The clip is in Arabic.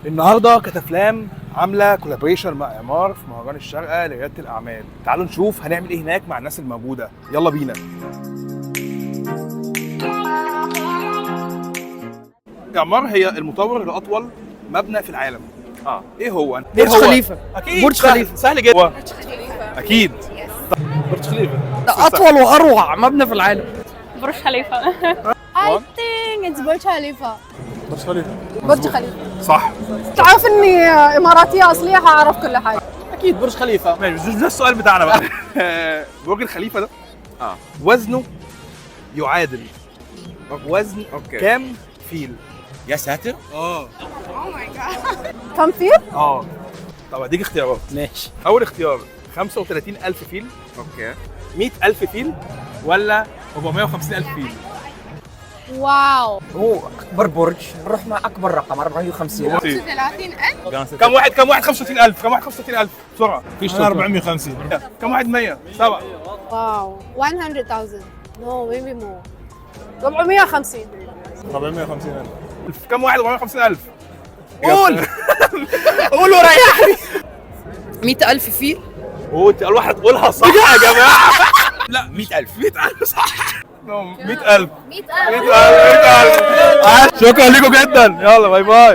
النهارده كتافلام عامله كولابريشن مع اعمار في مهرجان الشارقه لرياده الاعمال. تعالوا نشوف هنعمل ايه هناك مع الناس الموجوده. يلا بينا. اعمار هي المطور الاطول مبنى في العالم. ايه هو؟ برج خليفة. اكيد برج سهل. خليفة. سهل جدا. اكيد برج خليفه. ده أطول وأروع مبنى في العالم. برج خليفة. I think it's برج خليفة. برج خليفه. برج خليفة. صح. تعرف اني اماراتية اصلية هعرف كل حاجة. أكيد برج خليفة. ماشي، مش ده السؤال بتاعنا بقى. برج الخليفة ده وزنه يعادل وزن كام فيل؟ يا ساتر. كم فيل؟ طب اديك اختيارات. ماشي. اول اختيار 35,000 فيل، اوكي 100,000 فيل، ولا 450,000 فيل؟ واو. هو أكبر برج نروح مع أكبر رقم 450. 30,000. كم واحد 35,000؟ كم واحد 35,000 بسرعة؟ فيش 450. كم واحد 100؟ 7. واو. 100,000. No, maybe more. 450. 450,000. كم واحد 450,000؟ قول. قول وريحني. 100,000 فيل. وانت الواحد قولها صح يا جماعة. لا 100,000. 100,000 صح. 100,000. 100,000. 100,000. شكرا لكم جدا. يلا باي باي.